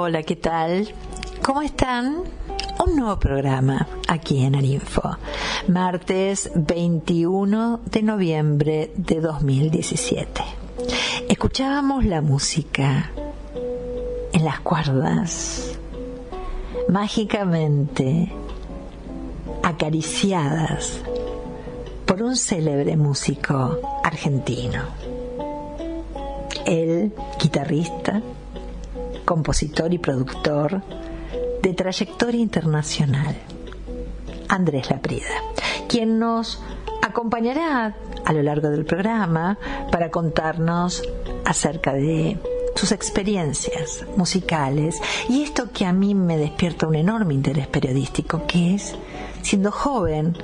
Hola, ¿qué tal? ¿Cómo están? Un nuevo programa aquí en Arinfo. Martes 21 de noviembre de 2017. Escuchábamos la música en las cuerdas, mágicamente acariciadas por un célebre músico argentino. El guitarrista, compositor y productor de trayectoria internacional, Andrés Laprida, quien nos acompañará a lo largo del programa para contarnos acerca de sus experiencias musicales y esto que a mí me despierta un enorme interés periodístico, que es, siendo joven,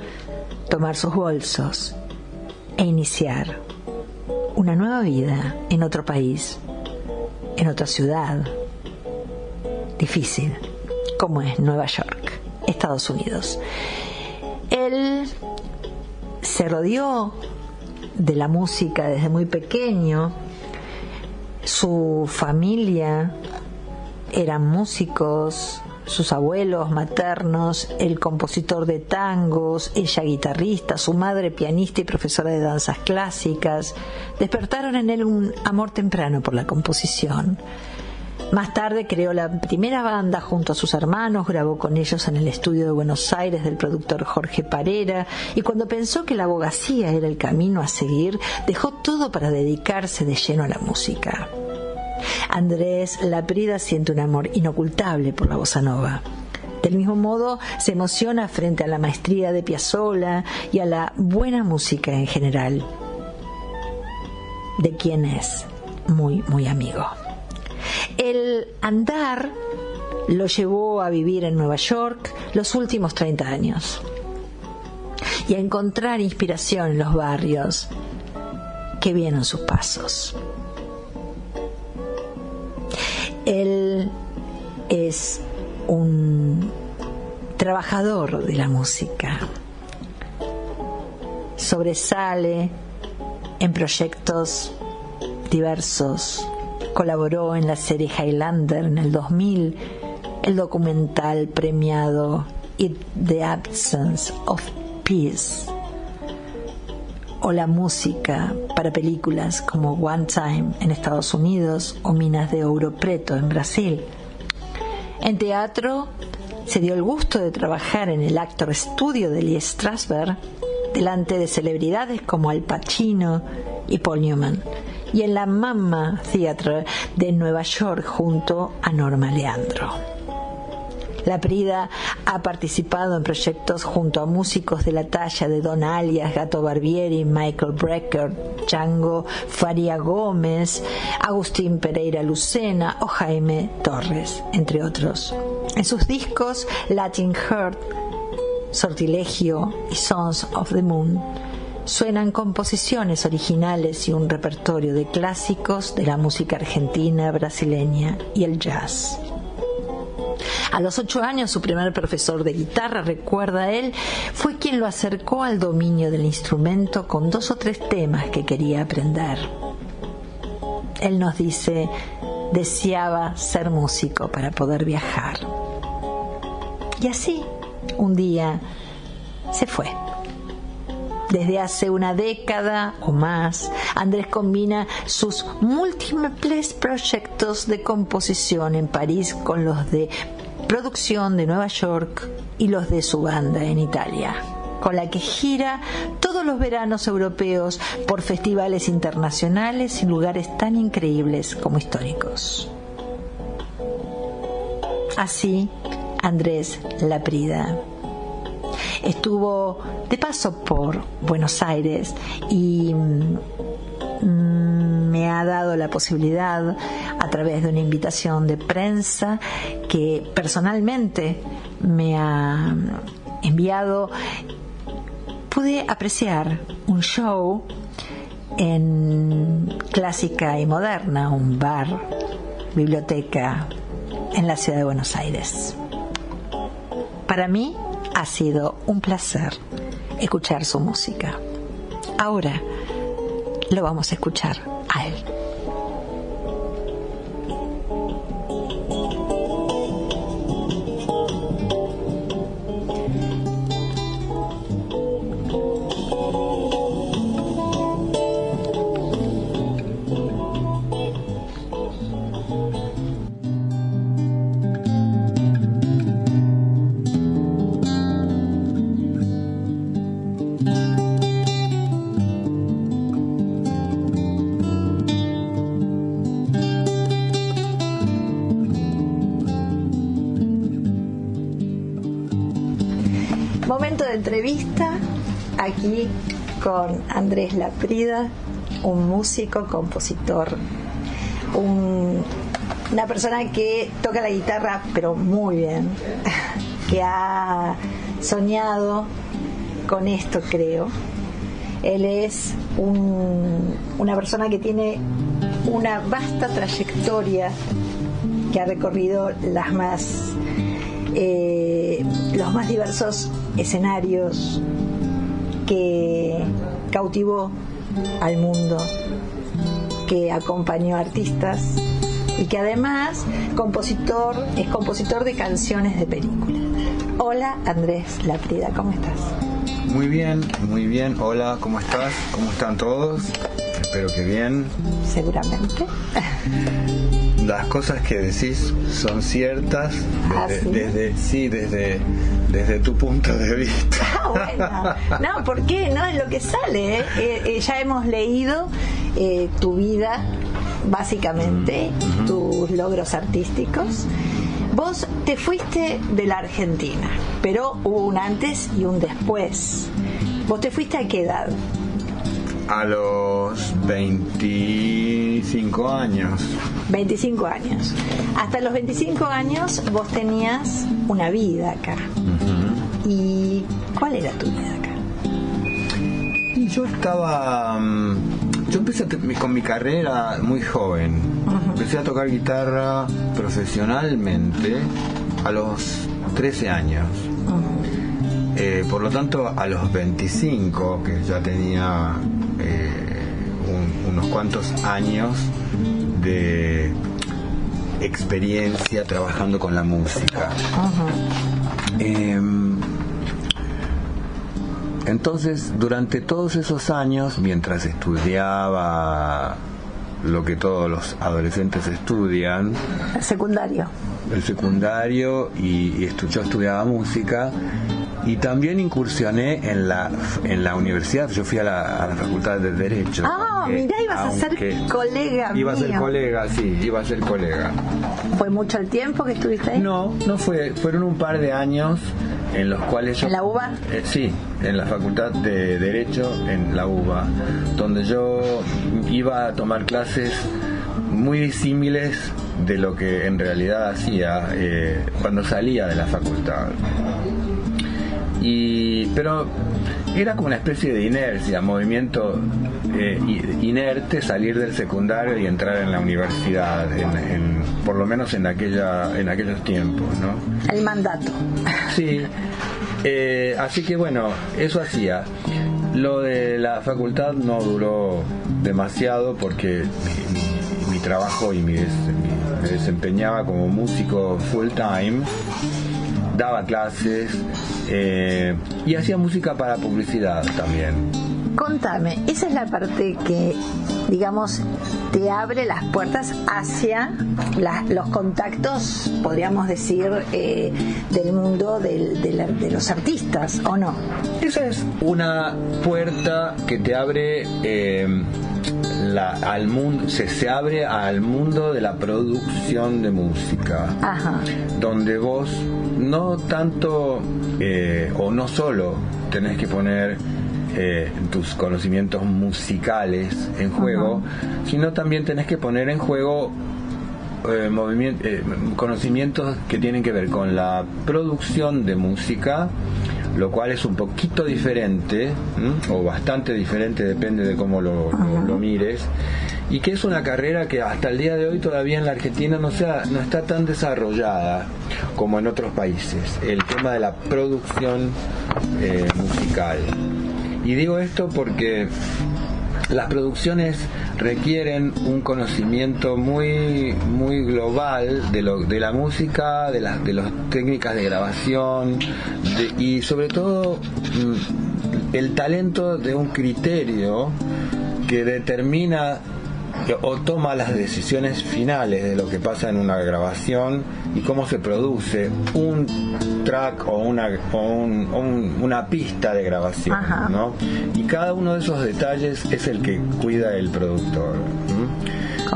tomar sus bolsos e iniciar una nueva vida en otro país, en otra ciudad difícil, como es Nueva York, Estados Unidos. Él se rodeó de la música desde muy pequeño. Su familia eran músicos, sus abuelos maternos, el compositor de tangos, ella guitarrista, su madre pianista y profesora de danzas clásicas, despertaron en él un amor temprano por la composición. Más tarde creó la primera banda junto a sus hermanos, grabó con ellos en el estudio de Buenos Aires del productor Jorge Parera, y cuando pensó que la abogacía era el camino a seguir, dejó todo para dedicarse de lleno a la música. Andrés Laprida siente un amor inocultable por la bossa nova. Del mismo modo, se emociona frente a la maestría de Piazzolla y a la buena música en general, de quien es muy, muy amigo. El andar lo llevó a vivir en Nueva York los últimos 30 años y a encontrar inspiración en los barrios que vienen sus pasos. Él es un trabajador de la música. Sobresale en proyectos diversos. Colaboró en la serie Highlander en el 2000, el documental premiado In the Absence of Peace, o la música para películas como One Time en Estados Unidos o Minas de Ouro Preto en Brasil. En teatro se dio el gusto de trabajar en el Actor Studio de Lee Strasberg delante de celebridades como Al Pacino y Paul Newman, y en la Mama Theatre de Nueva York junto a Norma Leandro. Laprida ha participado en proyectos junto a músicos de la talla de Don Alias, Gato Barbieri, Michael Brecker, Django Faria Gómez, Agustín Pereira Lucena o Jaime Torres, entre otros. En sus discos Latin Heart, Sortilegio y Sons of the Moon suenan composiciones originales y un repertorio de clásicos de la música argentina, brasileña y el jazz. A los 8 años, su primer profesor de guitarra, recuerda él, fue quien lo acercó al dominio del instrumento con 2 o 3 temas que quería aprender. Él nos dice, deseaba ser músico para poder viajar. Y así, un día, se fue. Desde hace una década o más, Andrés combina sus múltiples proyectos de composición en París con los de producción de Nueva York y los de su banda en Italia, con la que gira todos los veranos europeos por festivales internacionales y lugares tan increíbles como históricos. Así, Andrés Laprida estuvo de paso por Buenos Aires y me ha dado la posibilidad, a través de una invitación de prensa que personalmente me ha enviado, pude apreciar un show en Clásica y Moderna, un bar, biblioteca en la ciudad de Buenos Aires. Para mí ha sido un placer escuchar su música. Ahora lo vamos a escuchar a él. Momento de entrevista aquí con Andrés Laprida, un músico, compositor, una persona que toca la guitarra pero muy bien, que ha soñado con esto, creo. Él es una persona que tiene una vasta trayectoria, que ha recorrido los más diversos escenarios, que cautivó al mundo, que acompañó a artistas y que además es compositor de canciones de películas. Hola, Andrés Laprida, ¿cómo estás? Muy bien. Hola, ¿cómo estás? ¿Cómo están todos? Espero que bien. Seguramente. Las cosas que decís son ciertas desde tu punto de vista. Bueno, no, ¿por qué? No es lo que sale. Ya hemos leído tu vida, básicamente, tus logros artísticos. Vos te fuiste de la Argentina, pero hubo un antes y un después. ¿Vos te fuiste a qué edad? A los 25 años. 25 años. Hasta los 25 años vos tenías una vida acá. Uh-huh. ¿Y cuál era tu vida acá? Y yo empecé con mi carrera muy joven. Uh-huh. Empecé a tocar guitarra profesionalmente a los 13 años. Uh-huh. Por lo tanto, a los 25, que ya tenía unos cuantos años de experiencia trabajando con la música. Uh-huh. Entonces, durante todos esos años, mientras estudiaba lo que todos los adolescentes estudian, el secundario, y yo estudiaba música. Y también incursioné en la universidad. Yo fui a la Facultad de Derecho. Ah, mirá, ibas a ser colega mío. Iba a ser colega. ¿Fue mucho el tiempo que estuviste ahí? No fue. Fueron un par de años en los cuales yo... ¿En la UBA? Sí, en la Facultad de Derecho, en la UBA, donde yo iba a tomar clases muy disímiles de lo que en realidad hacía cuando salía de la facultad. Pero era como una especie de inercia, movimiento inerte, salir del secundario y entrar en la universidad, por lo menos en aquellos tiempos, ¿no? El mandato. Sí, así que bueno, eso hacía. Lo de la facultad no duró demasiado porque mi trabajo y me desempeñaba como músico full time, daba clases y hacía música para publicidad también. Contame, esa es la parte que, digamos, te abre las puertas hacia los contactos, podríamos decir, del mundo de los artistas, ¿o no? Esa es una puerta que te abre al mundo, se abre al mundo de la producción de música. Ajá. Donde vos no tanto o no solo tenés que poner tus conocimientos musicales en juego, uh-huh, sino también tenés que poner en juego conocimientos que tienen que ver con la producción de música, lo cual es un poquito diferente, o bastante diferente, depende de cómo lo mires, y que es una carrera que hasta el día de hoy todavía en la Argentina no está tan desarrollada como en otros países, el tema de la producción musical. Y digo esto porque las producciones requieren un conocimiento muy muy global de la música, de las técnicas de grabación, y sobre todo el talento de un criterio que determina o toma las decisiones finales de lo que pasa en una grabación y cómo se produce un track o una pista de grabación, ¿no? Y cada uno de esos detalles es el que cuida el productor.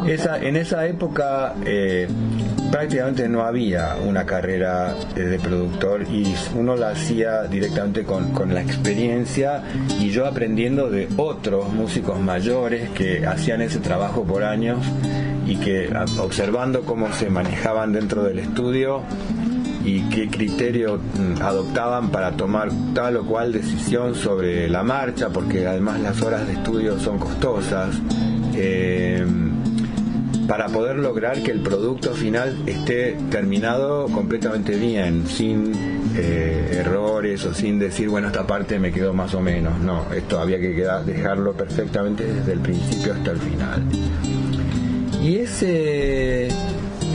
En esa época prácticamente no había una carrera de productor y uno la hacía directamente con la experiencia y yo aprendiendo de otros músicos mayores que hacían ese trabajo por años y que observando cómo se manejaban dentro del estudio y qué criterio adoptaban para tomar tal o cual decisión sobre la marcha, porque además las horas de estudio son costosas, para poder lograr que el producto final esté terminado completamente bien, sin errores o sin decir, bueno, esta parte me quedó más o menos. No, esto había que dejarlo perfectamente desde el principio hasta el final. Y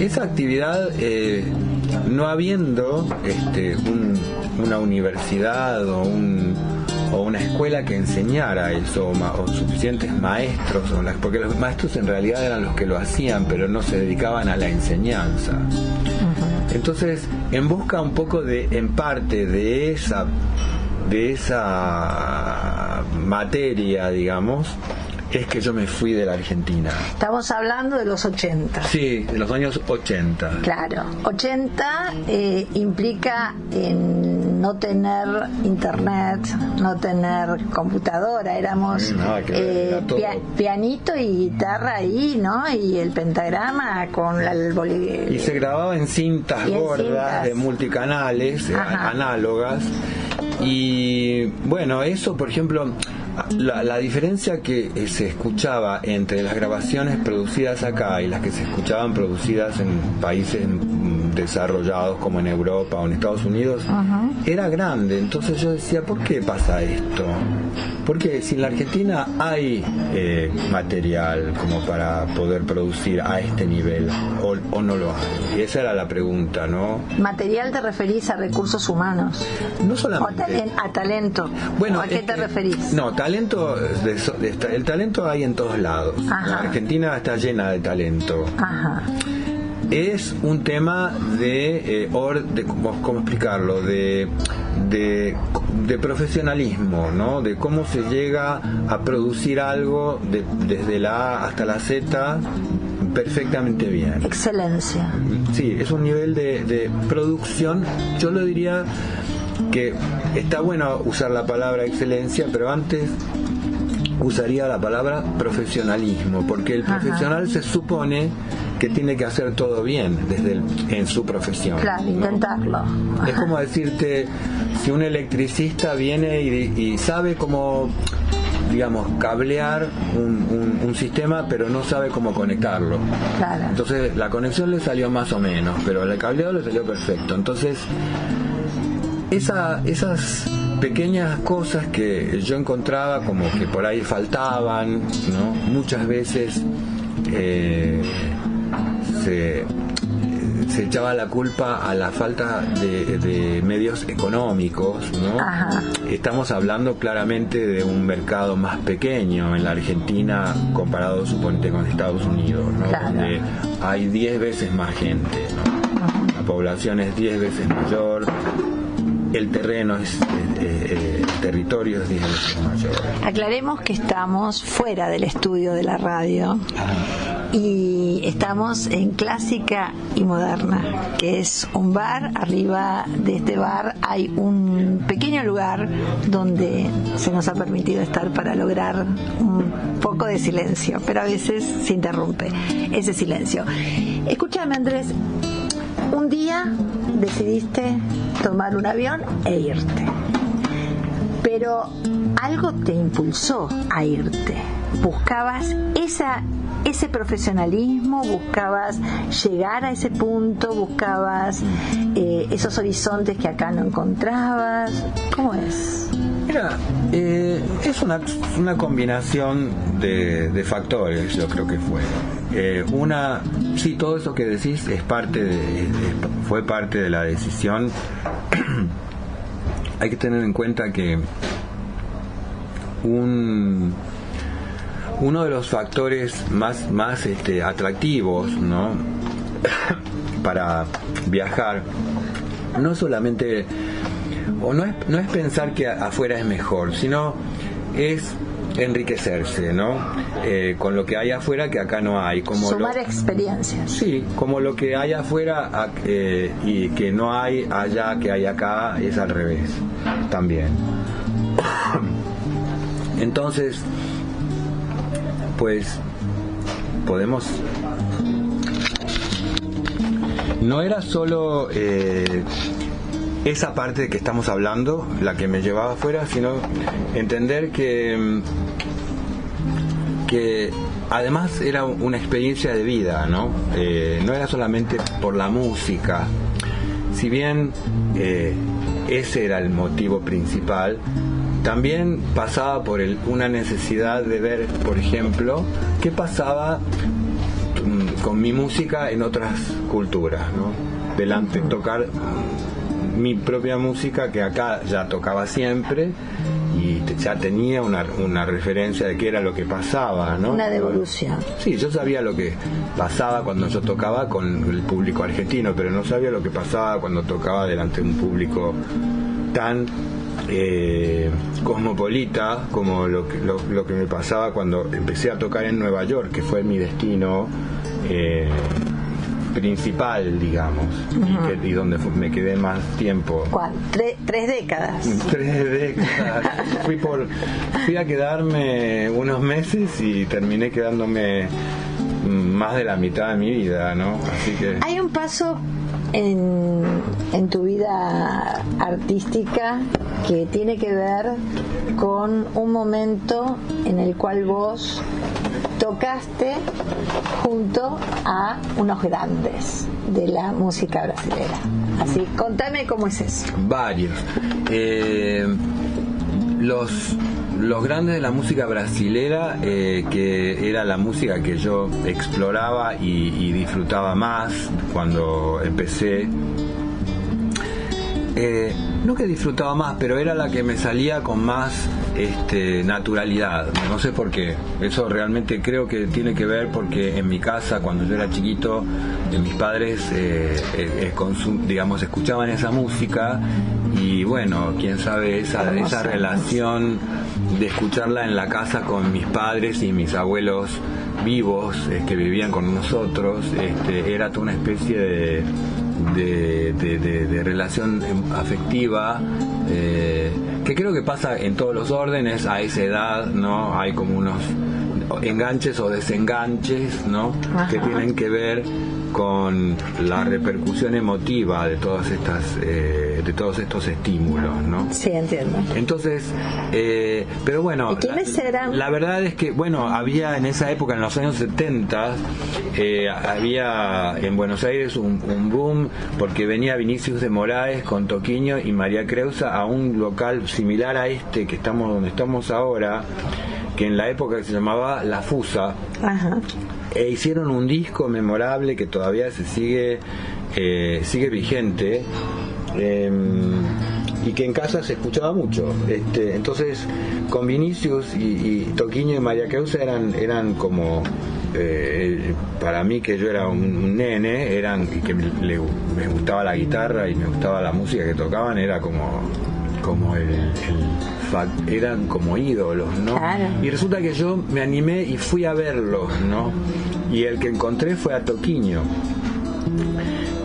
esa actividad, no habiendo una universidad o una escuela que enseñara eso, o suficientes maestros, porque los maestros en realidad eran los que lo hacían, pero no se dedicaban a la enseñanza. Entonces, en busca un poco en parte de esa materia, digamos, es que yo me fui de la Argentina. Estamos hablando de los 80. Sí, de los años 80. Claro, 80 implica en no tener internet, no tener computadora, éramos pianito y guitarra ahí, ¿no? Y el pentagrama con y se grababa en cintas gordas de multicanales, análogas. Y bueno, eso, por ejemplo, la diferencia que se escuchaba entre las grabaciones producidas acá y las que se escuchaban producidas en países desarrollados como en Europa o en Estados Unidos era grande. Entonces yo decía, ¿por qué pasa esto? Porque si en la Argentina hay material como para poder producir a este nivel o no lo hay. Y esa era la pregunta, ¿no? ¿Material te referís a recursos humanos? No solamente. ¿O a talento? Bueno, ¿a qué te referís? No, talento, el talento hay en todos lados. La Argentina está llena de talento. Es un tema de ¿cómo explicarlo? De profesionalismo, ¿no? De cómo se llega a producir algo desde la A hasta la Z perfectamente bien. Excelencia. Sí, es un nivel de producción. Yo lo diría que está bueno usar la palabra excelencia, pero antes usaría la palabra profesionalismo, porque el profesional se supone que tiene que hacer todo bien en su profesión. Claro, intentarlo. Es como decirte, si un electricista viene y sabe cómo, digamos, cablear un sistema, pero no sabe cómo conectarlo. Claro. Entonces la conexión le salió más o menos, pero el cableado le salió perfecto. Entonces esas pequeñas cosas que yo encontraba como que por ahí faltaban, ¿no? Muchas veces se echaba la culpa a la falta de medios económicos, ¿no? Estamos hablando claramente de un mercado más pequeño en la Argentina comparado, suponete, con Estados Unidos, ¿no? Claro. Donde hay 10 veces más gente, ¿no? La población es 10 veces mayor. El terreno el territorio es 10 veces mayor. Aclaremos que estamos fuera del estudio de la radio y estamos en Clásica y Moderna, que es un bar. Arriba de este bar hay un pequeño lugar donde se nos ha permitido estar para lograr un poco de silencio, pero a veces se interrumpe ese silencio. Escúchame, Andrés, un día decidiste tomar un avión e irte, pero algo te impulsó a irte. Buscabas ese profesionalismo, buscabas llegar a ese punto, buscabas esos horizontes que acá no encontrabas. ¿Cómo es? Mira, es una combinación de factores, yo creo que fue. Sí, todo eso que decís fue parte de la decisión. Hay que tener en cuenta que uno de los factores más atractivos, ¿no? para viajar no solamente, o no es pensar que afuera es mejor, sino es enriquecerse, ¿no? Con lo que hay afuera que acá no hay. Como sumar experiencias. Sí, como lo que hay afuera y que no hay allá, que hay acá, es al revés también. Entonces, pues, podemos... No era solo esa parte que estamos hablando la que me llevaba afuera, sino entender que además era una experiencia de vida, ¿no? No era solamente por la música, si bien ese era el motivo principal, también pasaba por una necesidad de ver, por ejemplo, qué pasaba con mi música en otras culturas, ¿no? Tocar mi propia música, que acá ya tocaba siempre y ya tenía una referencia de qué era lo que pasaba, ¿no? Una devolución. Sí, yo sabía lo que pasaba cuando yo tocaba con el público argentino, pero no sabía lo que pasaba cuando tocaba delante de un público tan cosmopolita como lo que me pasaba cuando empecé a tocar en Nueva York, que fue mi destino principal, digamos, y donde me quedé más tiempo. ¿Cuál? 3 décadas. 3 décadas. Fui a quedarme unos meses y terminé quedándome más de la mitad de mi vida, ¿no? Así que hay un paso en tu vida artística que tiene que ver con un momento en el cual vos tocaste junto a unos grandes de la música brasilera. Así, contame cómo es eso. Varios. Los grandes de la música brasilera, que era la música que yo exploraba y disfrutaba más cuando empecé. No que disfrutaba más, pero era la que me salía con más naturalidad. No sé por qué. Eso realmente creo que tiene que ver porque en mi casa, cuando yo era chiquito, mis padres escuchaban esa música y bueno, quién sabe, esa relación de escucharla en la casa con mis padres y mis abuelos vivos que vivían con nosotros, era toda una especie de relación afectiva que creo que pasa en todos los órdenes a esa edad, ¿no? Hay como unos enganches o desenganches, ¿no? Ajá. Que tienen que ver con la repercusión emotiva de todas estas de todos estos estímulos, ¿no? Sí, entiendo. Entonces, pero bueno, ¿y quiénes eran? La verdad es que, bueno, había en esa época, en los años 70, había en Buenos Aires un boom, porque venía Vinicius de Moraes con Toquinho y María Creusa a un local similar a donde estamos ahora, que en la época se llamaba La Fusa. Ajá. E hicieron un disco memorable que todavía sigue vigente, y que en casa se escuchaba mucho. Entonces, con Vinicius y Toquinho y María Creusa eran como, para mí, que yo era un nene, y que me gustaba la guitarra y me gustaba la música que tocaban, era como eran como ídolos, ¿no? Claro. Y resulta que yo me animé y fui a verlos, ¿no? Y el que encontré fue a Toquinho,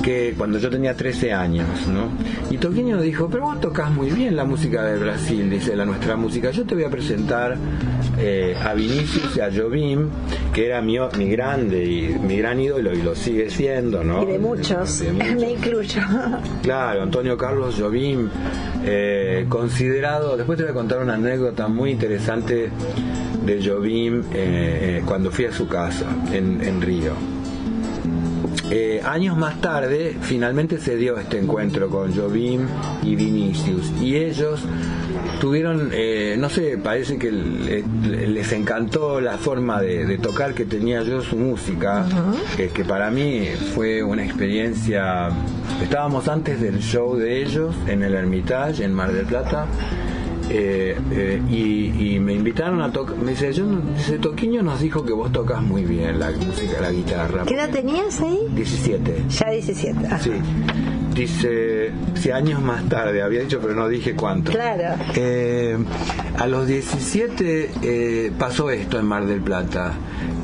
que cuando yo tenía 13 años, ¿no? Y Toquinho dijo: pero vos tocas muy bien la música de Brasil, dice, nuestra música. Yo te voy a presentar a Vinicius y a Jobim, que era mi gran ídolo y lo sigue siendo, ¿no? Y de muchos. Me incluyo. Claro, Antonio Carlos Jobim, considerado. Después te voy a contar una anécdota muy interesante de Jobim cuando fui a su casa en Río. Años más tarde finalmente se dio este encuentro con Jobim y Vinicius, y ellos tuvieron, no sé, parece que les encantó la forma de tocar que tenía yo su música, que para mí fue una experiencia. Estábamos antes del show de ellos en el Hermitage en Mar del Plata, y me invitaron a tocar. Me dice, Toquinho nos dijo que vos tocas muy bien la música, la guitarra. ¿Qué edad tenías ahí? 17. Ya 17. Ajá. Sí. Dice, 6 años más tarde, había dicho, pero no dije cuánto. Claro. a los 17 pasó esto en Mar del Plata,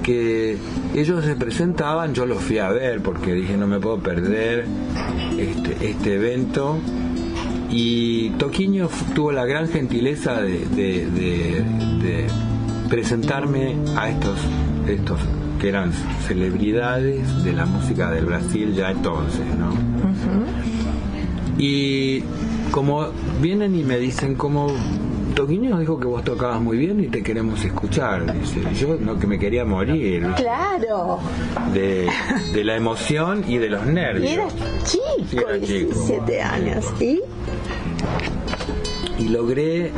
que ellos se presentaban, yo los fui a ver porque dije no me puedo perder este evento, y Toquinho tuvo la gran gentileza de presentarme a estos que eran celebridades de la música del Brasil ya entonces, ¿no? Uh-huh. Y como vienen y me dicen, como Toquinho nos dijo que vos tocabas muy bien y te queremos escuchar, dice. Yo no, que me quería morir. Claro. De la emoción y de los nervios. Y eras chico, sí, era 17 años. ¿Y? Y logré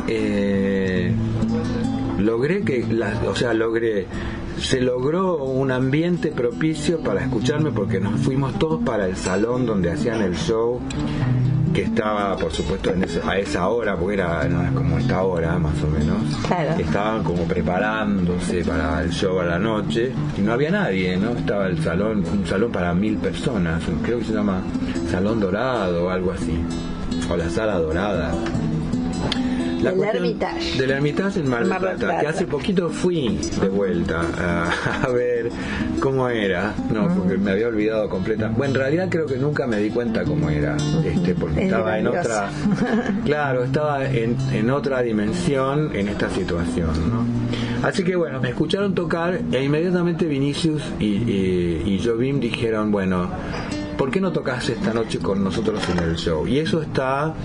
se logró un ambiente propicio para escucharme, porque nos fuimos todos para el salón donde hacían el show, que estaba, por supuesto, a esa hora, porque no es como esta hora, más o menos. Claro. Estaban como preparándose para el show a la noche, y no había nadie, ¿no? Estaba el salón, un salón para 1000 personas, creo que se llama Salón Dorado o algo así, o la Sala Dorada. Del Hermitage. Del Hermitage en Mar del Plata, que hace poquito fui de vuelta a ver cómo era, porque me había olvidado completamente. Bueno, en realidad creo que nunca me di cuenta cómo era, porque estaba en otra, claro, estaba en otra dimensión en esta situación, ¿no? Así que bueno, me escucharon tocar e inmediatamente Vinicius y Jobim dijeron, bueno, ¿por qué no tocas esta noche con nosotros en el show? Y eso está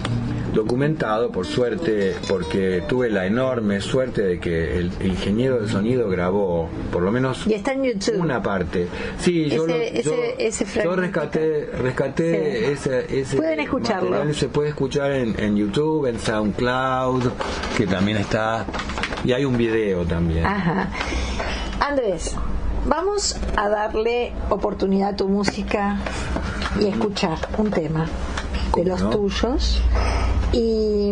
documentado, por suerte, porque tuve la enorme suerte de que el ingeniero de sonido grabó por lo menos y está en YouTube una parte. Sí, yo rescaté sí. ese pueden escucharlo material, se puede escuchar en YouTube, en SoundCloud, que también está, y hay un video también. Ajá. Andrés, vamos a darle oportunidad a tu música y escuchar un tema de los tuyos. Y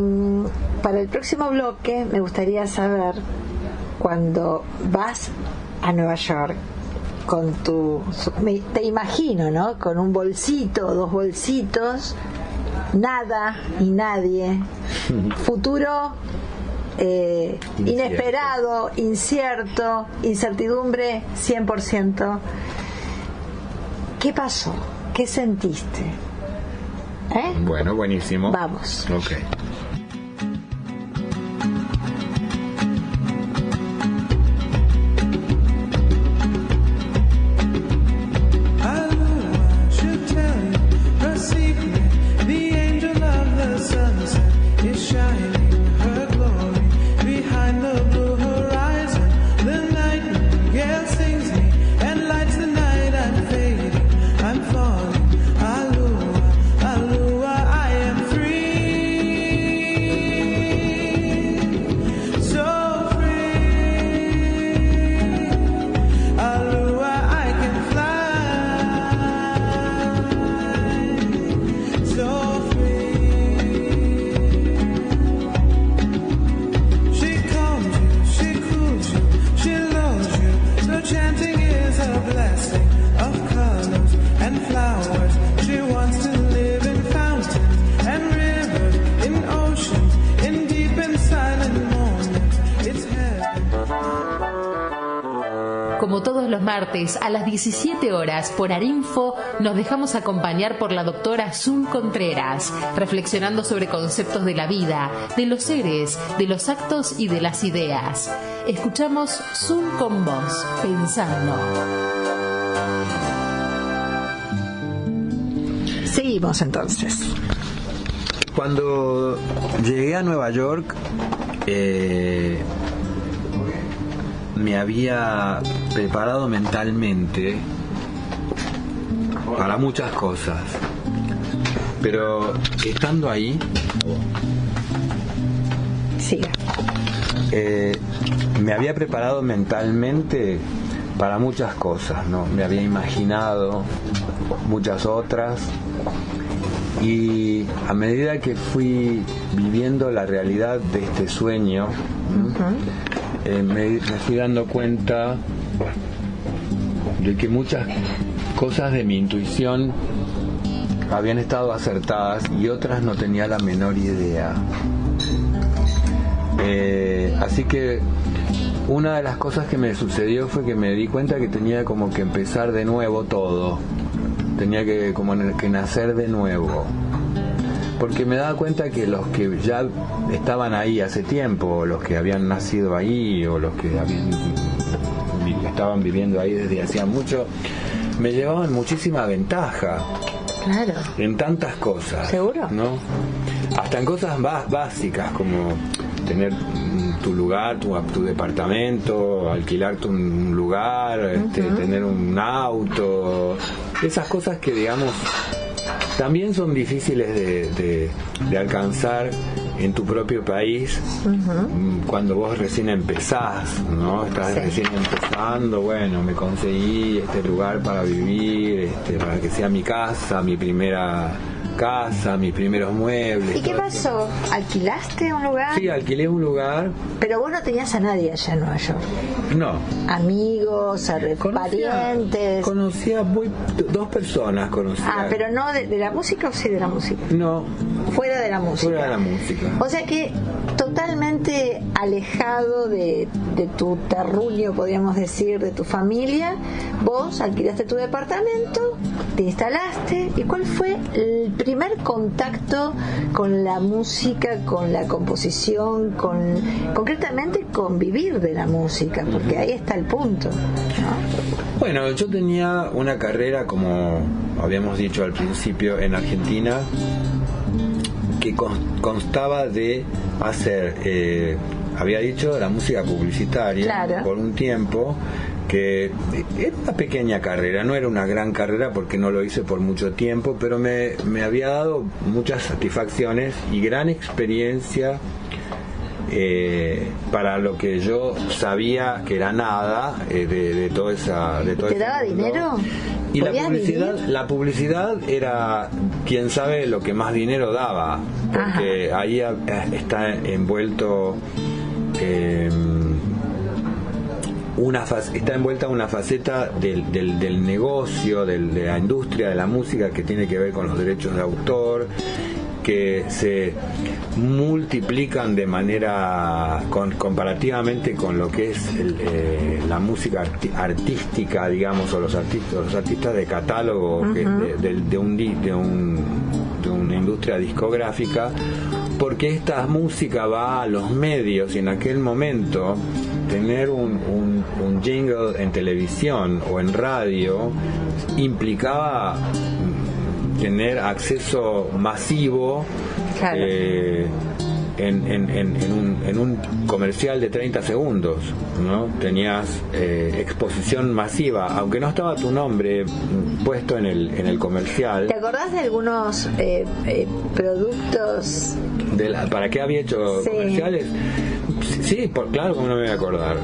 para el próximo bloque me gustaría saber, cuando vas a Nueva York con te imagino, ¿no? Con un bolsito, 2 bolsitos, nada y nadie, futuro inesperado, incierto, incertidumbre 100%. ¿Qué pasó? ¿Qué sentiste? Bueno, buenísimo. Vamos. Ok. Como todos los martes a las 17 horas por Arinfo, nos dejamos acompañar por la doctora Sun Contreras, reflexionando sobre conceptos de la vida, de los seres, de los actos y de las ideas. Escuchamos Sun con vos, pensando. Seguimos entonces. Cuando llegué a Nueva York, me había preparado mentalmente para muchas cosas, pero estando ahí, siga. Me había preparado mentalmente para muchas cosas, ¿no? Me había imaginado muchas otras, y a medida que fui viviendo la realidad de este sueño, me fui dando cuenta de que muchas cosas de mi intuición habían estado acertadas y otras no tenía la menor idea. Así que una de las cosas que me sucedió fue que me di cuenta que tenía como que empezar de nuevo todo. Tenía que como que nacer de nuevo. Porque me daba cuenta que los que ya estaban ahí hace tiempo, o los que habían nacido ahí, o los que estaban viviendo ahí desde hacía mucho, me llevaban muchísima ventaja. Claro. En tantas cosas. ¿Seguro? ¿No? Hasta en cosas más básicas como tener tu lugar, tu departamento, alquilarte un lugar, tener un auto, esas cosas que digamos también son difíciles de alcanzar en tu propio país cuando vos recién empezás, ¿no? Estás recién empezando, bueno, me conseguí este lugar para vivir, para que sea mi casa, mi primera casa, mis primeros muebles. ¿Y qué pasó? ¿Alquilaste un lugar? Sí, alquilé un lugar. Pero vos no tenías a nadie allá en Nueva York. No. Amigos, parientes. Conocía dos personas. Ah, pero no de la música o sí de la música. No. Fuera de la música. Fuera de la música. O sea que totalmente alejado de tu terruño, podríamos decir, de tu familia, vos alquilaste tu departamento, te instalaste. ¿Y cuál fue el primer contacto con la música, con la composición, concretamente con vivir de la música? Porque ahí está el punto, ¿no? Bueno, yo tenía una carrera, como habíamos dicho al principio, en Argentina, que constaba de hacer, había dicho, la música publicitaria. Claro. Por un tiempo, que era una pequeña carrera, no era una gran carrera porque no lo hice por mucho tiempo, pero me había dado muchas satisfacciones y gran experiencia para lo que yo sabía que era nada de toda esa ¿Te daba dinero? Y la publicidad era, quién sabe, lo que más dinero daba, porque ahí está envuelto está envuelta una faceta del negocio, de la industria de la música, que tiene que ver con los derechos de autor, que se multiplican de manera comparativamente con lo que es la música artística, digamos, o los artistas de catálogo de una industria discográfica, porque esta música va a los medios, y en aquel momento tener un jingle en televisión o en radio implicaba tener acceso masivo, claro, en un comercial de 30 segundos, ¿no? Tenías exposición masiva, aunque no estaba tu nombre puesto en el comercial. ¿Te acordás de algunos productos? ¿Para qué había hecho comerciales? Sí, claro, como no me voy a acordar.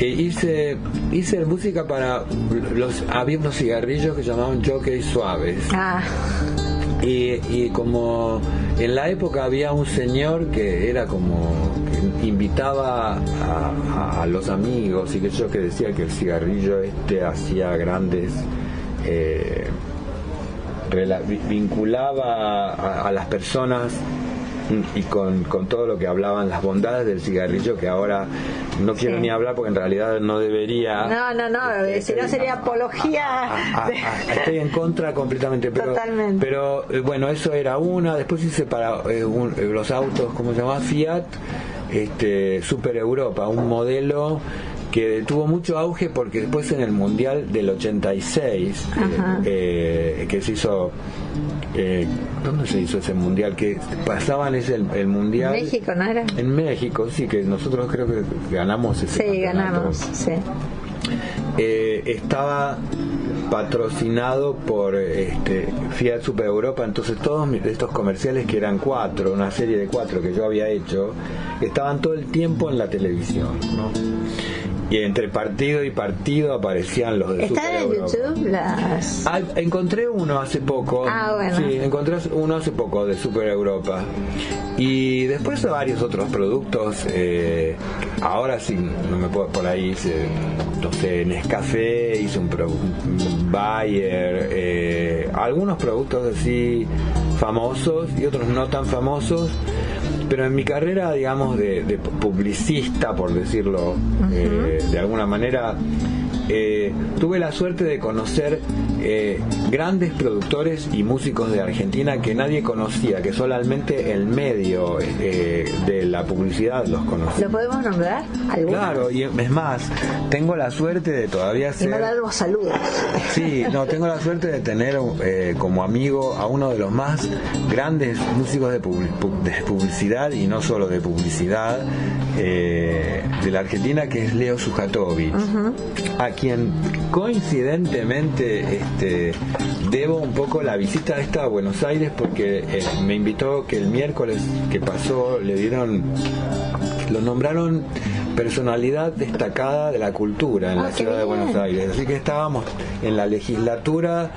Hice música para había unos cigarrillos que llamaban Jockeys Suaves. Y como en la época había un señor que era como que invitaba a los amigos, y que decía que el cigarrillo hacía grandes vinculaba a las personas, y con todo lo que hablaban, las bondades del cigarrillo, que ahora no quiero ni hablar porque en realidad no debería. No, si no sería apología. Estoy en contra completamente, pero totalmente. Pero bueno, eso era una. Después hice para los autos, ¿cómo se llama? Fiat, Super Europa, un modelo que tuvo mucho auge porque después en el Mundial del 86 que se hizo, ¿dónde se hizo ese Mundial? Que pasaban el Mundial en México, ¿no era? En México, sí, que nosotros creo que ganamos ese campeonato. Ganamos, sí. Estaba patrocinado por Fiat Super Europa, entonces todos estos comerciales, que eran 4, una serie de 4 que yo había hecho, estaban todo el tiempo en la televisión, ¿no? Y entre partido y partido aparecían los de Super Europa. ¿Están en YouTube encontré uno hace poco. Bueno. Sí, encontré uno hace poco de Super Europa. Y después varios otros productos. Ahora sí, no me puedo, por ahí hice, no sé, Nescafé, hice un Bayer, algunos productos así famosos y otros no tan famosos. pero en mi carrera, digamos, de publicista, por decirlo de alguna manera, tuve la suerte de conocer grandes productores y músicos de Argentina que nadie conocía, que solamente el medio de la publicidad los conocía. ¿Lo podemos nombrar? ¿Algunos? Claro, y es más, tengo la suerte de todavía ser... Y mandar los saludos. Sí, no, tengo la suerte de tener como amigo a uno de los más grandes músicos de publicidad, y no solo de publicidad, de la Argentina, que es Leo Sujatovich, a quien coincidentemente debo un poco la visita esta a Buenos Aires, porque me invitó, que el miércoles que pasó lo nombraron personalidad destacada de la cultura en la ciudad de Buenos Aires, así que estábamos en la legislatura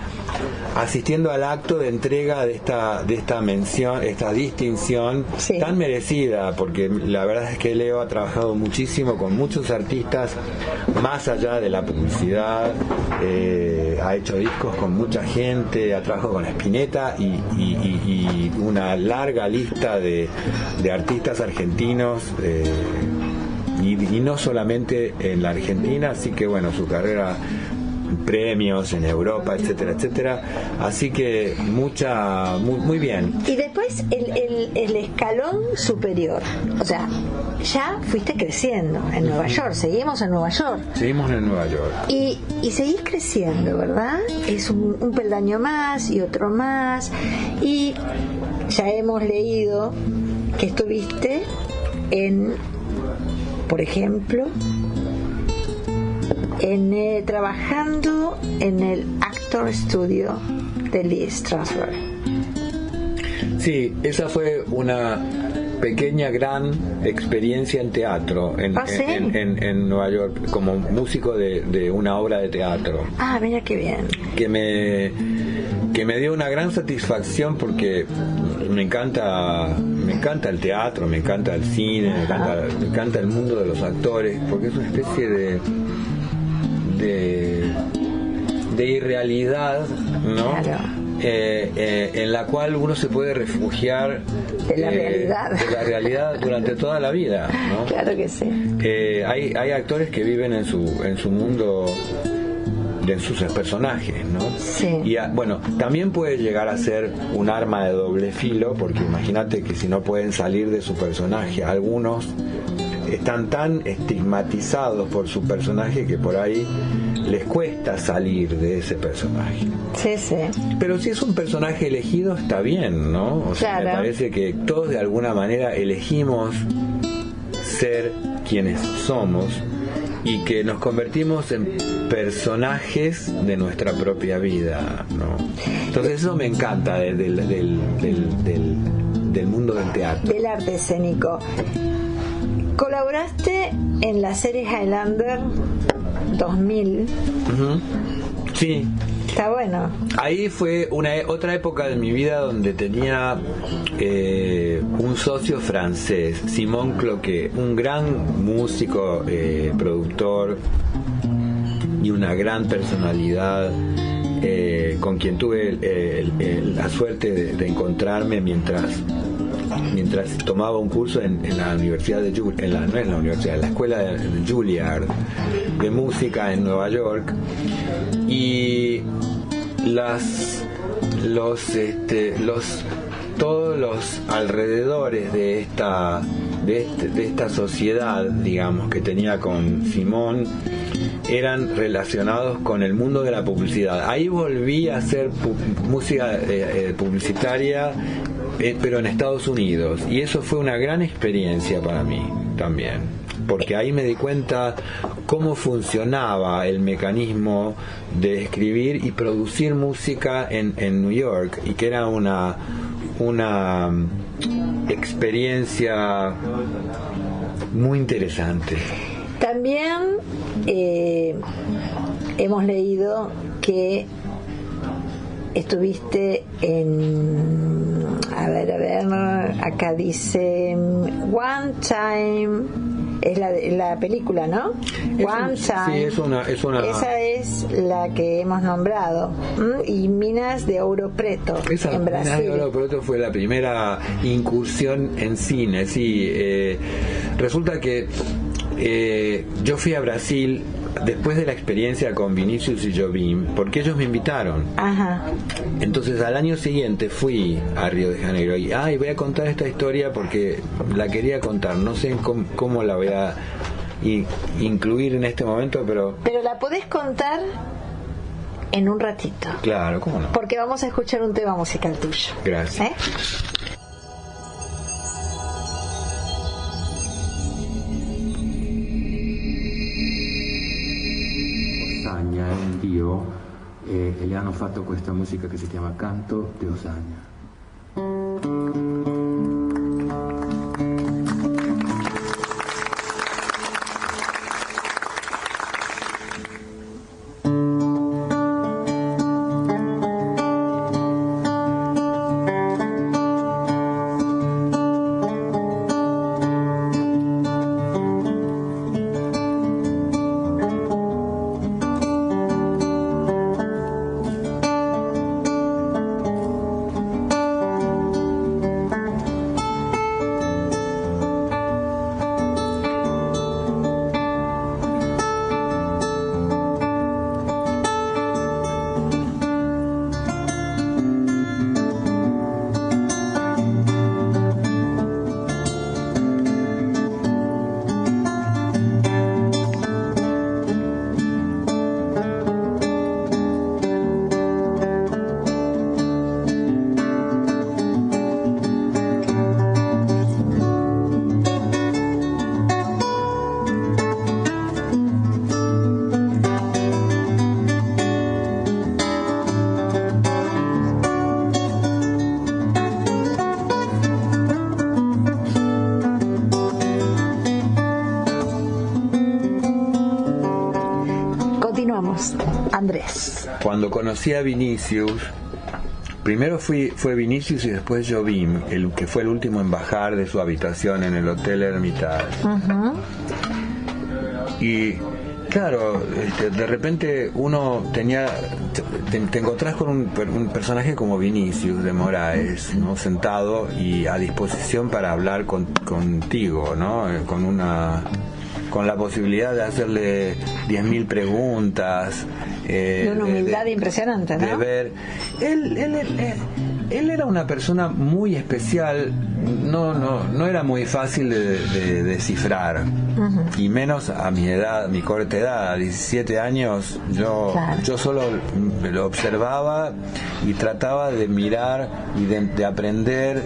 asistiendo al acto de entrega de esta mención, esta distinción tan merecida, porque la verdad es que Leo ha trabajado muchísimo con muchos artistas más allá de la publicidad, ha hecho discos con mucha gente, ha trabajado con Spinetta y una larga lista de artistas argentinos, y no solamente en la Argentina, así que bueno, su carrera, premios en Europa, etcétera, etcétera, así que muy bien. Y después el escalón superior, o sea, ya fuiste creciendo en Nueva York, seguimos en Nueva York. Seguimos en Nueva York. Y seguís creciendo, ¿verdad? Es un peldaño más y otro más, y ya hemos leído que estuviste por ejemplo, trabajando en el Actor Studio de Lee Strasberg. Sí, esa fue una pequeña, gran experiencia en teatro en Nueva York, como músico de una obra de teatro. Ah, mira qué bien. Que me dio una gran satisfacción, porque me encanta el teatro, me encanta el cine, me encanta el mundo de los actores, porque es una especie de irrealidad, ¿no? Claro. En la cual uno se puede refugiar de la realidad durante toda la vida, ¿no? Claro que sí. Hay actores que viven en su mundo, de sus personajes, ¿no? Sí. Y bueno, también puede llegar a ser un arma de doble filo, porque imagínate que si no pueden salir de su personaje, algunos están tan estigmatizados por su personaje que por ahí les cuesta salir de ese personaje. Sí, sí. Pero si es un personaje elegido, está bien, ¿no? O sea, me parece que todos de alguna manera elegimos ser quienes somos, y que nos convertimos en personajes de nuestra propia vida, ¿no? Entonces eso me encanta del mundo del teatro, del arte escénico. Colaboraste en la serie Highlander 2000. Sí. Está bueno. Ahí fue otra época de mi vida donde tenía un socio francés, Simon Cloquet, un gran músico, productor y una gran personalidad, con quien tuve la suerte de encontrarme mientras tomaba un curso en la universidad en la escuela de Juilliard de música en Nueva York, y todos los alrededores de esta sociedad, digamos, que tenía con Simón, eran relacionados con el mundo de la publicidad. Ahí volví a hacer música publicitaria, pero en Estados Unidos, y eso fue una gran experiencia para mí también, porque ahí me di cuenta cómo funcionaba el mecanismo de escribir y producir música en New York, y que era una experiencia muy interesante. También hemos leído que estuviste acá dice One Time es la película, ¿no? One Time. Sí, es una. Esa es la que hemos nombrado. Y Minas de Ouro Preto, en Brasil. Minas de Ouro Preto fue la primera incursión en cine, sí. Resulta que yo fui a Brasil después de la experiencia con Vinicius y Jobim, porque ellos me invitaron. Ajá. Entonces al año siguiente fui a Río de Janeiro y voy a contar esta historia porque la quería contar, no sé cómo la voy a incluir en este momento, pero la podés contar en un ratito. Claro, cómo no. Porque vamos a escuchar un tema musical tuyo. Gracias. Osagna è un dio e gli hanno fatto questa musica che si chiama Canto di Osagna. Andrés. Cuando conocí a Vinicius, primero fue Vinicius y después Jobim, el que fue el último en bajar de su habitación en el Hotel Hermitage. Uh-huh. Y claro, de repente uno te encontrás con un personaje como Vinicius de Moraes, ¿no? Sentado y a disposición para hablar contigo, ¿no? Con la posibilidad de hacerle 10.000 preguntas. De una humildad impresionante, ¿no? De ver. Él era una persona muy especial, no era muy fácil de descifrar. Uh-huh. Y menos a mi edad, mi corta edad, a 17 años, yo solo lo observaba y trataba de mirar y de aprender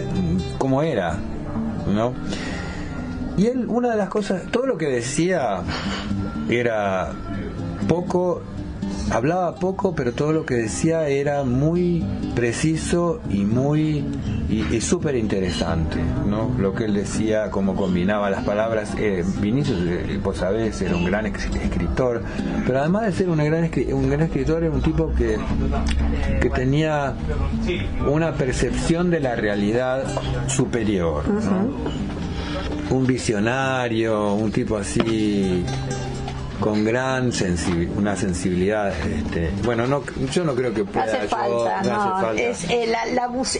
cómo era, ¿no? Y él, una de las cosas, todo lo que decía era hablaba poco, pero todo lo que decía era muy preciso y súper interesante, ¿no? Lo que él decía, cómo combinaba las palabras. Vinicius, vos sabés, era un gran escritor, pero además de ser un gran escritor, era un tipo que tenía una percepción de la realidad superior, ¿no? Uh-huh. Un visionario, un tipo así con gran una sensibilidad. Yo no creo que pueda. Hace falta.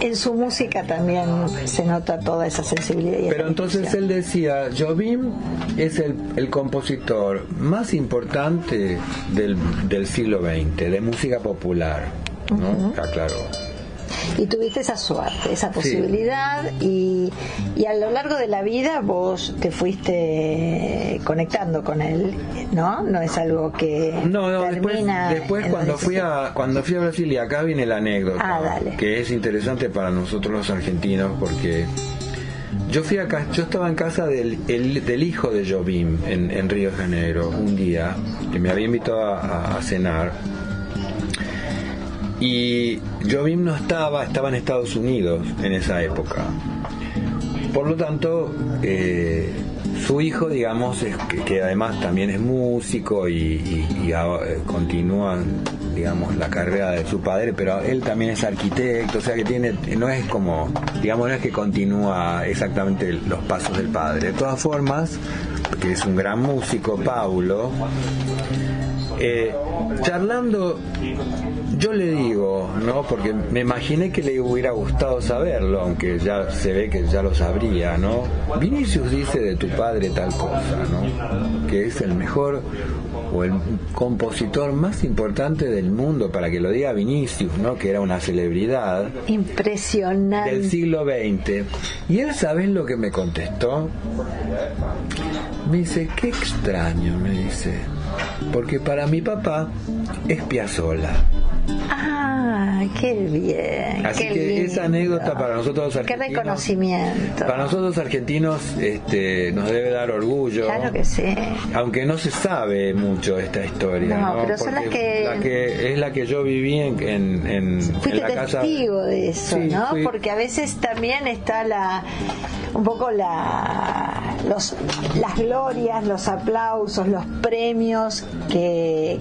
En su música también se nota toda esa sensibilidad. Pero entonces él decía, Jobim es el compositor más importante del siglo XX, de música popular, ¿no? Uh-huh. Claro. Y tuviste esa suerte, esa posibilidad, sí. Y a lo largo de la vida vos te fuiste conectando con él, ¿no? No es algo que termina. Después cuando fui a Brasil, y acá viene la anécdota, que es interesante para nosotros los argentinos, porque yo estaba en casa del hijo de Jobim en Río de Janeiro un día, que me había invitado a cenar. Y Jobim no estaba en Estados Unidos en esa época. Por lo tanto, su hijo, digamos, que además también es músico y continúa, digamos, la carrera de su padre, pero él también es arquitecto, o sea que no es como, digamos, no es que continúa exactamente los pasos del padre. De todas formas, que es un gran músico, Paulo, charlando, yo le digo, ¿no? Porque me imaginé que le hubiera gustado saberlo, aunque ya se ve que ya lo sabría, ¿no? Vinicius dice de tu padre tal cosa, ¿no? Que es el mejor o el compositor más importante del mundo, para que lo diga Vinicius, ¿no? Que era una celebridad impresionante del siglo XX. Y él, ¿sabes lo que me contestó? Me dice, qué extraño, me dice, porque para mi papá es Piazzolla. Ah, qué bien. Así qué que lindo. esa anécdota para nosotros argentinos, qué reconocimiento. para nosotros argentinos nos debe dar orgullo. Claro que sí. Aunque no se sabe mucho esta historia, No, ¿no? pero son Porque es la que yo viví en Fuiste la casa. testigo de eso, Sí, ¿no? fui. Porque a veces también está un poco las glorias, los aplausos, los premios que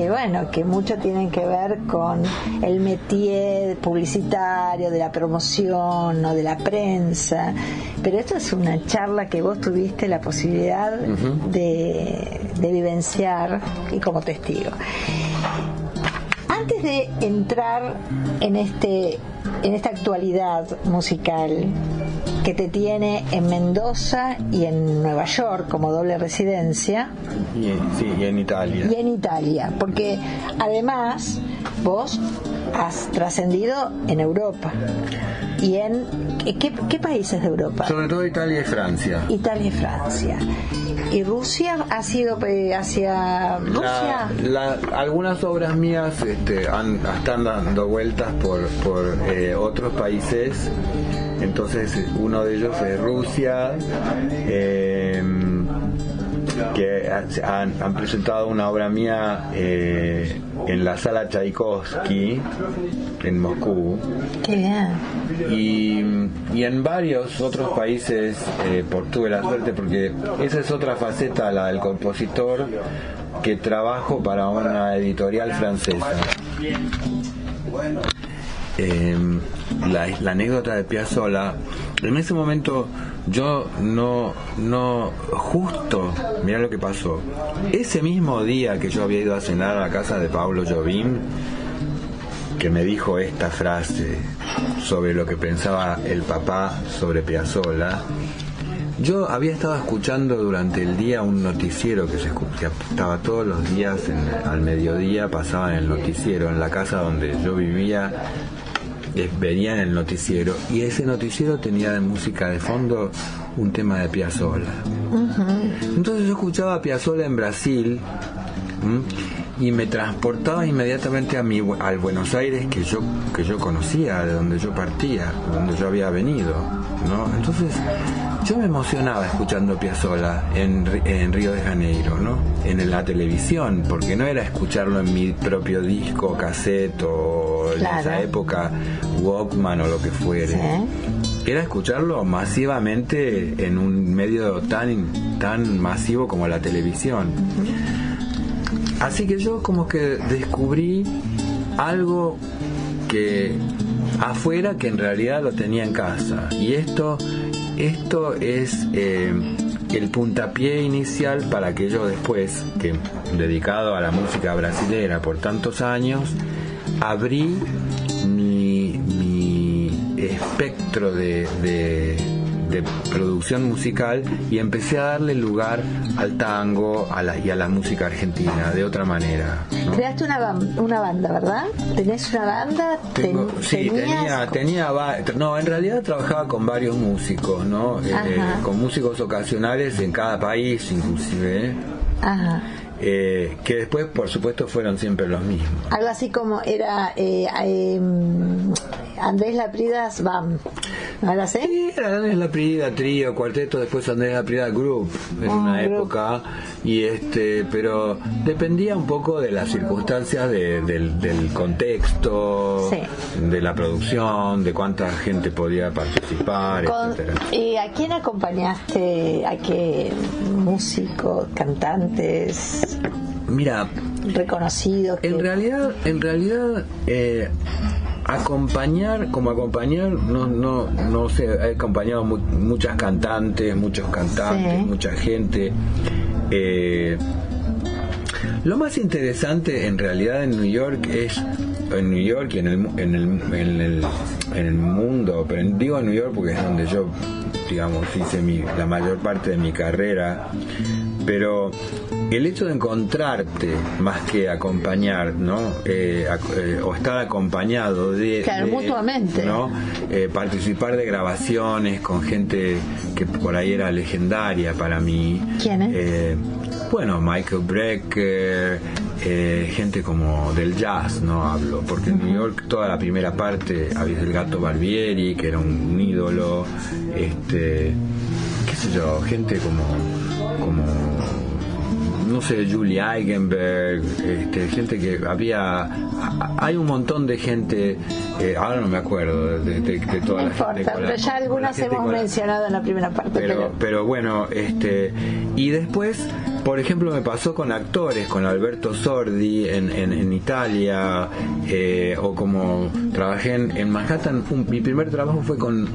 bueno, que mucho tienen que ver con el métier publicitario, de la promoción o de la prensa. Pero esto es una charla que vos tuviste la posibilidad de vivenciar y como testigo. Antes de entrar en esta actualidad musical que te tiene en Mendoza y en Nueva York como doble residencia, Y en Italia. y en Italia, porque además vos has trascendido en Europa y en ¿qué países de Europa? Sobre todo Italia y Francia. Italia y Francia. ¿Y Rusia ha sido hacia Rusia? Algunas obras mías están dando vueltas por otros países. Entonces uno de ellos es Rusia, que han presentado una obra mía en la sala Tchaikovsky en Moscú. Qué bien. Y en varios otros países tuve la suerte, porque esa es otra faceta, la del compositor, que trabajo para una editorial francesa. La anécdota de Piazzolla, en ese momento yo justo, mirá lo que pasó, ese mismo día que yo había ido a cenar a la casa de Pablo Jobim, que me dijo esta frase sobre lo que pensaba el papá sobre Piazzolla, yo había estado escuchando durante el día un noticiero que estaba todos los días al mediodía, pasaba en el noticiero en la casa donde yo vivía. Venían el noticiero, y ese noticiero tenía de música de fondo un tema de Piazzolla. Entonces yo escuchaba a Piazzolla en Brasil, y me transportaba inmediatamente al Buenos Aires que yo conocía, de donde yo partía, de donde yo había venido, ¿no? Entonces yo me emocionaba escuchando Piazzolla en Río de Janeiro, ¿no? En la televisión, porque no era escucharlo en mi propio disco, cassette o en esa época Walkman o lo que fuere. ¿Sí? Era escucharlo masivamente en un medio tan masivo como la televisión. Así que yo como que descubrí algo que afuera que en realidad lo tenía en casa, y esto es el puntapié inicial para que yo después, que dedicado a la música brasilera por tantos años, abrí mi espectro de producción musical y empecé a darle lugar al tango y a la música argentina de otra manera, ¿no? Creaste una banda, ¿verdad? ¿Tenés una banda? No, en realidad trabajaba con varios músicos, ¿no? Con músicos ocasionales en cada país, inclusive. Ajá. Que después, por supuesto, fueron siempre los mismos. Algo así como era Andrés Lapridas Bam, ¿no era así? Sí, era Andrés Laprida Trío, Cuarteto, después Andrés Laprida Group en una época, y pero dependía un poco de las circunstancias del contexto, sí, de la producción, de cuánta gente podía participar, etcétera. ¿Y a quién acompañaste? ¿A qué músicos, cantantes? Mira, reconocidos? En realidad acompañar, no sé, he acompañado muchas cantantes, muchos cantantes, Sí. mucha gente. Lo más interesante en realidad en New York y en el mundo, pero digo en New York porque es donde yo, digamos, hice la mayor parte de mi carrera, pero el hecho de encontrarte más que acompañar, ¿no? O estar acompañado Claro, mutuamente, ¿no? Participar de grabaciones con gente que por ahí era legendaria para mí. ¿Quién es? Bueno, Michael Brecker, gente como del jazz, no hablo, porque en New York toda la primera parte había el Gato Barbieri, que era un ídolo, qué sé yo, gente como no sé, Julie Eigenberg, gente que hay un montón de gente, ahora no me acuerdo de toda No la importa, gente. pero ya algunas hemos mencionado en la primera parte. Pero bueno, y después, por ejemplo, me pasó con actores, con Alberto Sordi en Italia, o como trabajé en Manhattan, mi primer trabajo fue con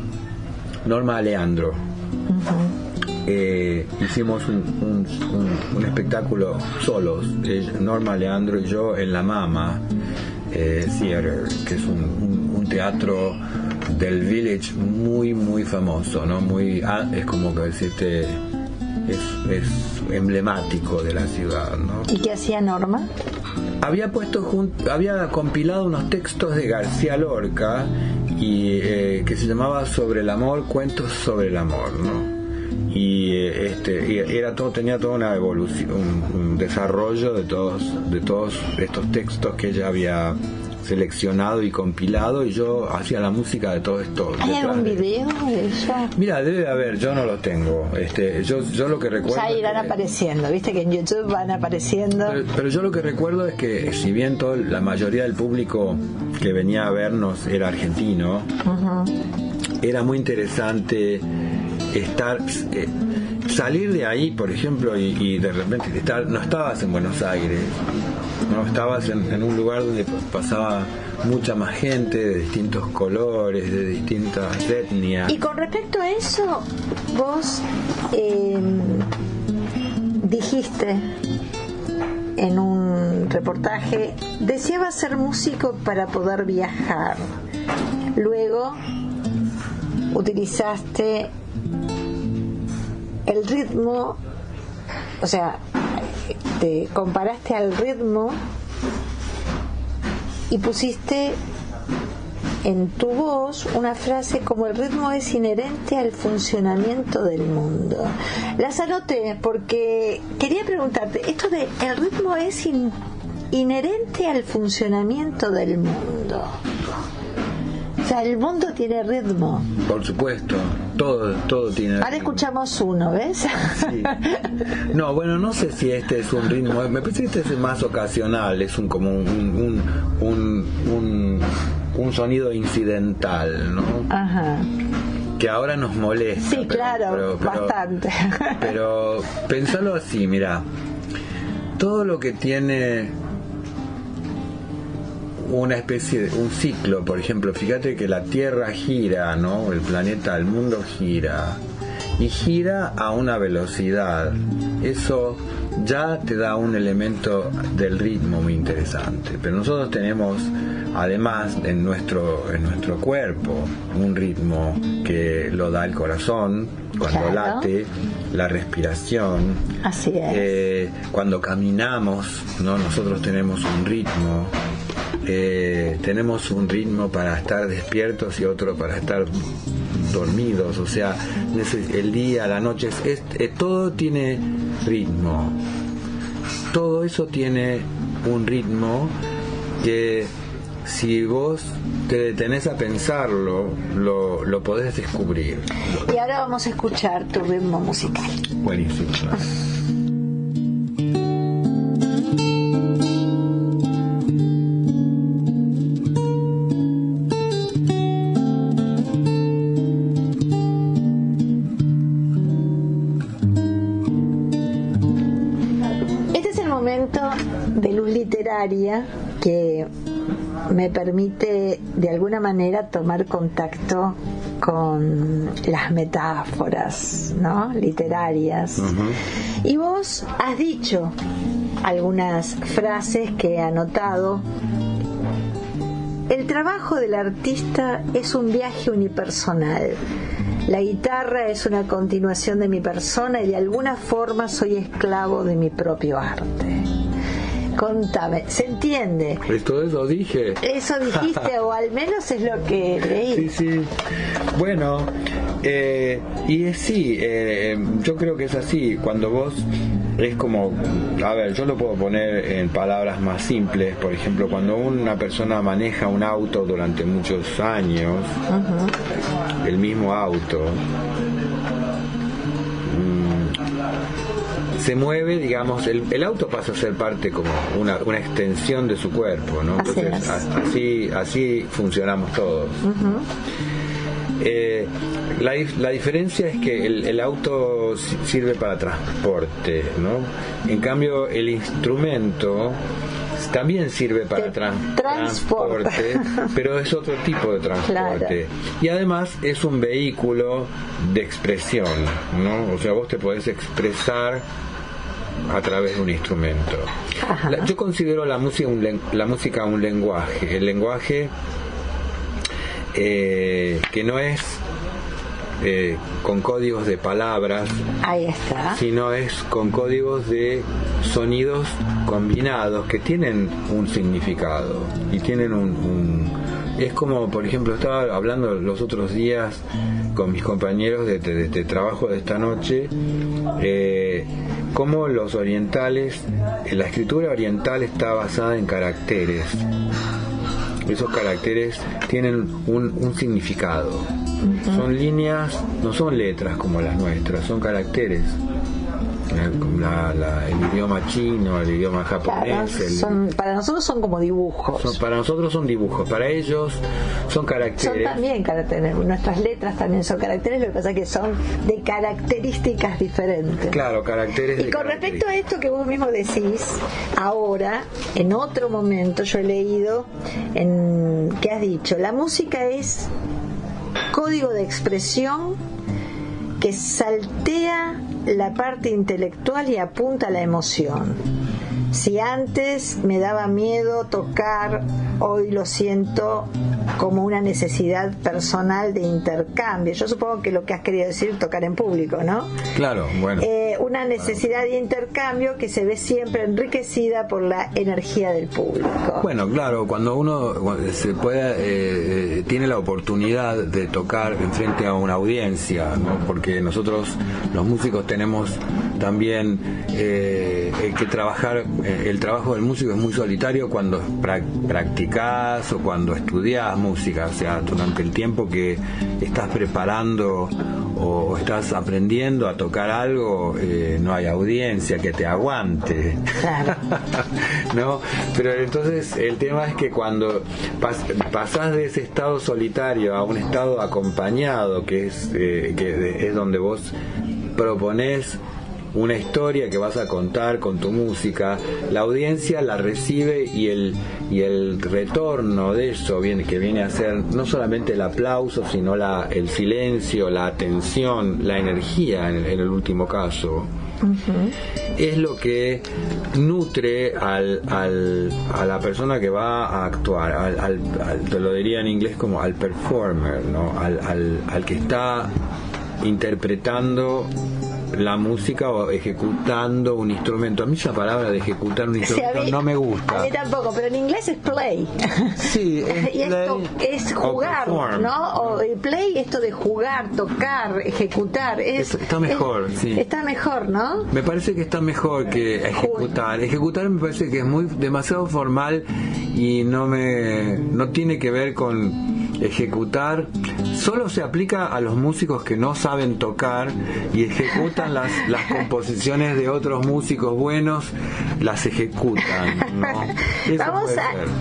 Norma Aleandro. Hicimos un espectáculo solos, Norma Aleandro y yo, en la Mama Theater, que es un teatro del Village muy muy famoso, ¿no? Es como que decirte, es emblemático de la ciudad, ¿no? ¿Y qué hacía Norma? Había compilado unos textos de García Lorca y que se llamaba Sobre el amor, cuentos sobre el amor, ¿no? Y tenía toda una evolución, un desarrollo de todos estos textos que ella había seleccionado y compilado, y yo hacía la música de todo esto. ¿Hay algún video de eso? Mira, debe haber, yo no lo tengo. Yo lo que recuerdo, Ya irán apareciendo, viste que en YouTube van apareciendo. pero yo lo que recuerdo es que, si bien la mayoría del público que venía a vernos era argentino, era muy interesante salir de ahí, por ejemplo, y de repente no estabas en Buenos Aires, no estabas en un lugar donde pasaba mucha más gente de distintos colores, de distintas etnias. Y con respecto a eso, vos dijiste en un reportaje, deseaba ser músico para poder viajar. Luego utilizaste el ritmo, o sea, te comparaste al ritmo y pusiste en tu voz una frase como: el ritmo es inherente al funcionamiento del mundo. Las anoté porque quería preguntarte, esto de el ritmo es inherente al funcionamiento del mundo. O sea, el mundo tiene ritmo. Por supuesto, todo tiene ritmo. Ahora escuchamos uno, ¿ves? Sí. No, bueno, no sé si este es un ritmo, me parece que este es más ocasional, es como un sonido incidental, ¿no? Ajá. Que ahora nos molesta. Sí, claro, bastante. Pero pensalo así, mira, todo lo que tiene una especie de un ciclo, por ejemplo, fíjate que la Tierra gira, ¿no? El planeta, el mundo gira, y gira a una velocidad. Eso ya te da un elemento del ritmo muy interesante. Pero nosotros tenemos, además, en nuestro cuerpo, un ritmo que lo da el corazón cuando Claro. late, la respiración. Así es. Cuando caminamos, ¿no? Nosotros tenemos un ritmo. Tenemos un ritmo para estar despiertos y otro para estar dormidos, o sea, el día, la noche, todo tiene ritmo, todo eso tiene un ritmo que, si vos te detenés a pensarlo, lo podés descubrir. Y ahora vamos a escuchar tu ritmo musical. Buenísimo. Este es el momento de Luz Literaria, que me permite de alguna manera tomar contacto con las metáforas, ¿no? Literarias. Y vos has dicho algunas frases que he anotado. El trabajo del artista es un viaje unipersonal. La guitarra es una continuación de mi persona y de alguna forma soy esclavo de mi propio arte. Contame, ¿se entiende? Todo eso dije. Eso dijiste, o al menos es lo que leí. Sí. Bueno, sí, yo creo que es así. Cuando vos es como, a ver, yo lo puedo poner en palabras más simples. Por ejemplo, cuando una persona maneja un auto durante muchos años, el mismo auto, se mueve, digamos, el auto pasa a ser parte como una extensión de su cuerpo, ¿no? Entonces, así funcionamos todos. La diferencia es que el auto sirve para transporte, ¿no? En cambio, el instrumento también sirve para transporte, pero es otro tipo de transporte. Claro. Y además es un vehículo de expresión, ¿no? O sea, vos te podés expresar a través de un instrumento. Yo considero la música un lenguaje. El lenguaje que no es con códigos de palabras, ahí está, sino es con códigos de sonidos combinados que tienen un significado y tienen es como, por ejemplo, estaba hablando los otros días con mis compañeros de trabajo de esta noche, cómo los orientales, la escritura oriental está basada en caracteres. Esos caracteres tienen un significado. Son líneas, no son letras como las nuestras, son caracteres. El idioma chino, el idioma japonés. Para nosotros son como dibujos. Para nosotros son dibujos, para ellos son caracteres. Son también caracteres. Nuestras letras también son caracteres, lo que pasa es que son de características diferentes. Claro, caracteres. Y con respecto a esto que vos mismo decís, ahora, en otro momento, yo he leído que has dicho, la música es código de expresión que saltea la parte intelectual y apunta a la emoción. Si antes me daba miedo tocar, hoy lo siento como una necesidad personal de intercambio. Yo supongo que lo que has querido decir, tocar en público, ¿no? Claro, bueno. Una necesidad de intercambio que se ve siempre enriquecida por la energía del público. Bueno, claro, cuando uno se puede, tiene la oportunidad de tocar enfrente a una audiencia, ¿no? Porque nosotros, los músicos, tenemos también que trabajar. El trabajo del músico es muy solitario cuando practicás o cuando estudiás música, o sea, durante el tiempo que estás preparando o estás aprendiendo a tocar algo, no hay audiencia que te aguante. Claro. ¿No? Pero entonces el tema es que cuando pasás de ese estado solitario a un estado acompañado, que es donde vos proponés una historia que vas a contar con tu música, la audiencia la recibe y el retorno de eso que viene a ser no solamente el aplauso, sino el silencio, la atención, la energía en el último caso. Es lo que nutre a la persona que va a actuar, te lo diría en inglés como al performer, ¿no? al que está interpretando la música o ejecutando un instrumento. A mí esa palabra de ejecutar un instrumento no me gusta. A mí tampoco, pero en inglés es play. Sí, y esto es jugar, ¿no? O play, esto de jugar, tocar, ejecutar. Está mejor, sí. Está mejor, ¿no? Me parece que está mejor que ejecutar. Ejecutar me parece que es demasiado formal y no tiene que ver con ejecutar. Solo se aplica a los músicos que no saben tocar y ejecutan las composiciones de otros músicos buenos, las ejecutan, ¿no?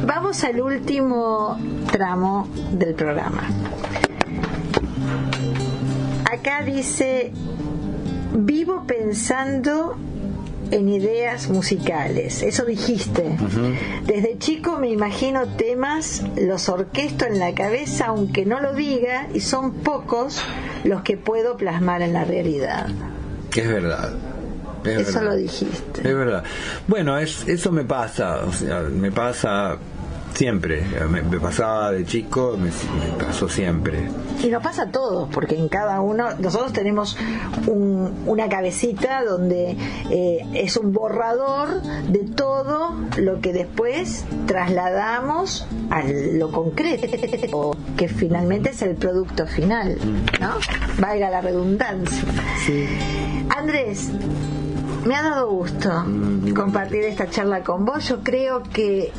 Vamos al último tramo del programa. Acá dice: vivo pensando en ideas musicales. Eso dijiste. Desde chico me imagino temas, los orquesto en la cabeza, aunque no lo diga, y son pocos los que puedo plasmar en la realidad. Es verdad. Eso verdad. Lo dijiste. Es verdad. Bueno, eso me pasa, o sea, me pasa siempre. Me pasaba de chico, me pasó siempre. Y nos pasa a todos, porque en cada uno, nosotros tenemos una cabecita donde es un borrador de todo lo que después trasladamos a lo concreto, que finalmente es el producto final, ¿no? Valga la redundancia. Sí. Andrés, me ha dado gusto compartir esta charla con vos. Yo creo que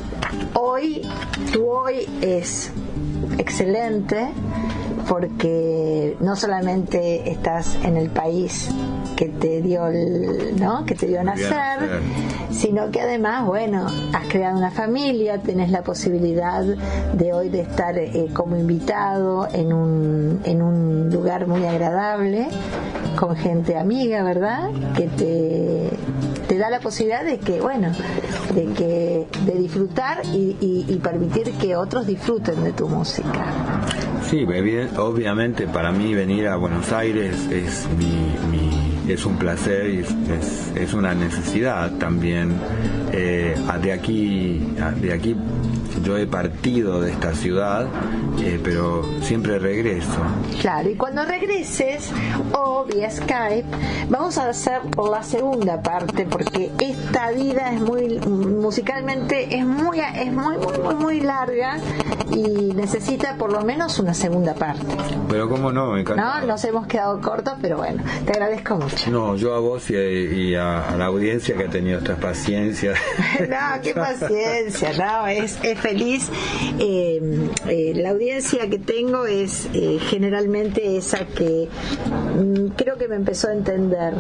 tu hoy es excelente, porque no solamente estás en el país que te dio que te dio nacer, sino que además, bueno, has creado una familia, tenés la posibilidad de hoy de estar como invitado en un lugar muy agradable, con gente amiga, ¿verdad? Que te da la posibilidad de disfrutar y permitir que otros disfruten de tu música. Sí, obviamente para mí venir a Buenos Aires es un placer y es una necesidad también. De aquí yo he partido de esta ciudad, pero siempre regreso. Claro, y cuando regreses o vía Skype, vamos a hacer la segunda parte, porque esta vida es musicalmente es muy larga y necesita por lo menos una segunda parte. Pero cómo no, me encanta. No, nos hemos quedado cortos, pero bueno, te agradezco mucho. No, yo a vos y a la audiencia que ha tenido esta paciencia. No, qué paciencia, no, es feliz. La audiencia que tengo es generalmente esa que creo que me empezó a entender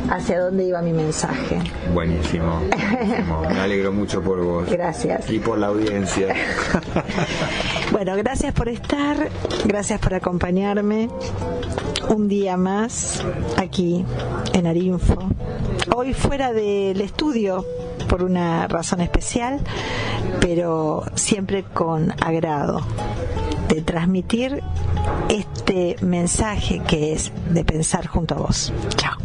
hacia dónde iba mi mensaje. Buenísimo. Me alegro mucho por vos. Gracias. Y por la audiencia. Bueno, gracias por estar, gracias por acompañarme un día más aquí en Arinfo. Hoy fuera del estudio por una razón especial, pero siempre con agrado de transmitir este mensaje que es de pensar junto a vos. Chao.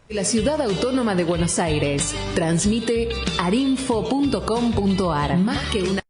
La Ciudad Autónoma de Buenos Aires transmite arinfo.com.ar. Más que una